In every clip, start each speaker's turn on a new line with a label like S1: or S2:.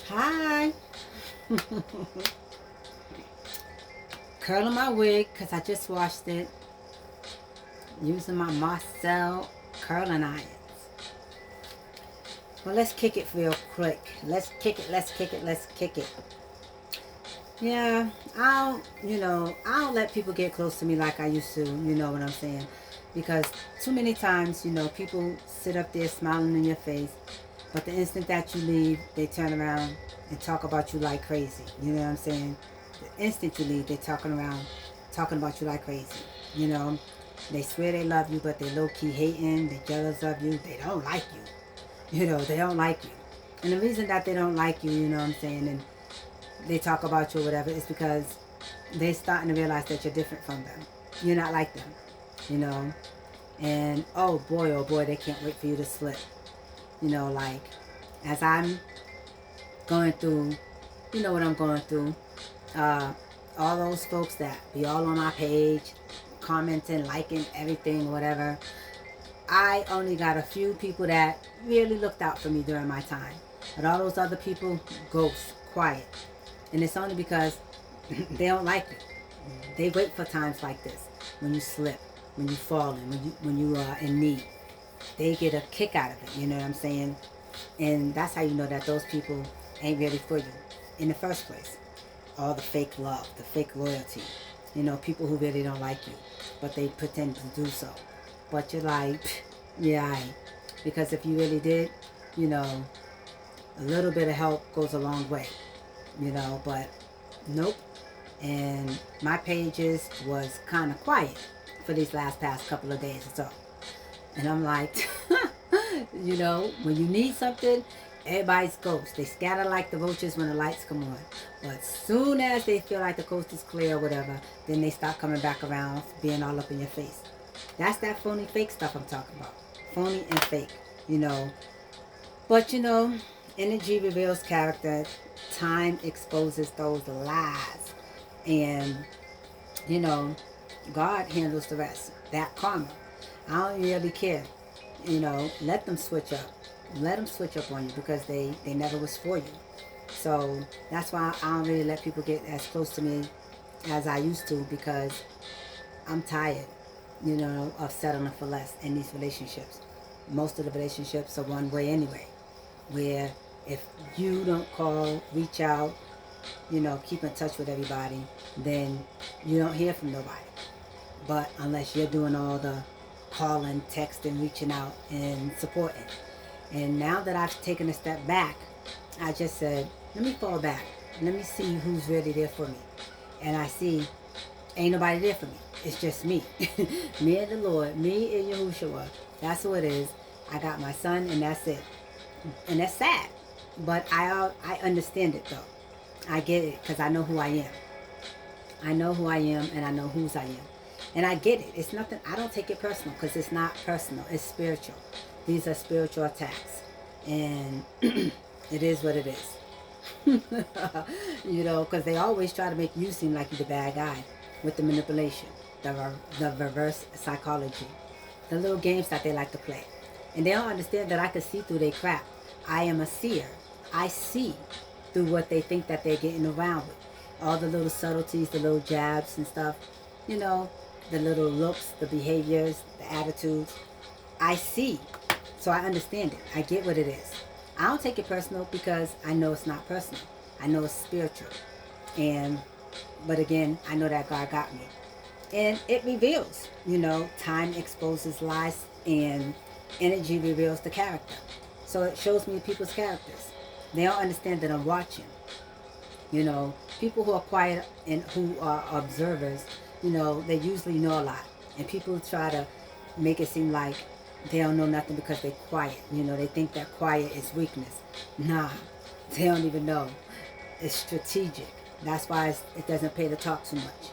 S1: Hi. Curling my wig because I just washed it using my Marcel curling irons. Well, let's kick it real quick. Let's kick it, let's kick it, let's kick it. Yeah, I don't let people get close to me like I used to, you know what I'm saying? Because too many times, people sit up there smiling in your face, but the instant that you leave, they turn around and talk about you like crazy. You know what I'm saying? The instant you leave, they're talking about you like crazy. You know, they swear they love you, but they low key hating, they jealous of you, they don't like you. They don't like you. And the reason that they don't like you, you know what I'm saying, and they talk about you or whatever, is because they're starting to realize that you're different from them. You're not like them, you know. And oh boy, they can't wait for you to slip. Like as I'm going through, you know what I'm going through. Uh, all those folks that be all on my page, commenting, liking everything, whatever. I only got a few people that really looked out for me during my time. But all those other people, ghost, quiet. And it's only because they don't like you. They wait for times like this. When you slip, when you fall in, when you are in need. They get a kick out of it, you know what I'm saying? And that's how you know that those people ain't really for you in the first place. All the fake love, the fake loyalty. People who really don't like you, but they pretend to do so. But you're like, yeah, because if you really did, you know, a little bit of help goes a long way, but nope. And my pages was kind of quiet for these past couple of days or so. And I'm like, when you need something, everybody's ghost. They scatter like the roaches when the lights come on. But soon as they feel like the coast is clear or whatever, then they start coming back around, being all up in your face. That's that phony fake stuff I'm talking about. Phony and fake, you know. But energy reveals character. Time exposes those lies. And, you know, God handles the rest. That karma. I don't really care. Let them switch up. Let them switch up on you because they never was for you. So that's why I don't really let people get as close to me as I used to, because I'm tired, of settling for less in these relationships. Most of the relationships are one way anyway, where if you don't call, reach out, keep in touch with everybody, then you don't hear from nobody. But unless you're doing all the calling, texting, reaching out, and supporting. And now that I've taken a step back, I just said, let me fall back. Let me see who's really there for me. And I see ain't nobody there for me. It's just me. Me and the Lord. Me and Yahushua. That's who it is. I got my son and that's it. And that's sad. But I understand it though. I get it because I know who I am. I know who I am and I know whose I am. And I get it. It's nothing, I don't take it personal because it's not personal. It's spiritual. These are spiritual attacks. And it is what it is. Because they always try to make you seem like you're the bad guy with the manipulation, the reverse psychology, the little games that they like to play. And they don't understand that I can see through their crap. I am a seer. I see through what they think that they're getting around with. All the little subtleties, the little jabs and stuff, you know, the little looks, the behaviors, the attitudes. I see. So I understand it. I get what it is. I don't take it personal because I know it's not personal. I know it's spiritual. But again, I know that God got me. And it reveals, time exposes lies and energy reveals the character. So it shows me people's characters. They don't understand that I'm watching. People who are quiet and who are observers, they usually know a lot. And people try to make it seem like they don't know nothing because they're quiet. They think that quiet is weakness. Nah, they don't even know. It's strategic. That's why it doesn't pay to talk too much.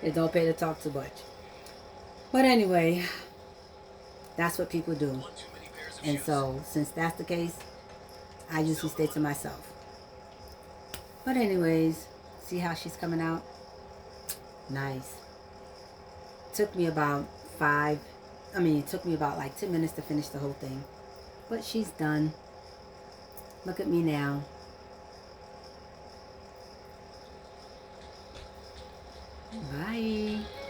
S1: It don't pay to talk too much. But anyway, that's what people do. And so, since that's the case, I usually stay to myself. But anyways, see how she's coming out? Nice. Took me about it took me about like 10 minutes to finish the whole thing. But she's done. Look at me now. Bye.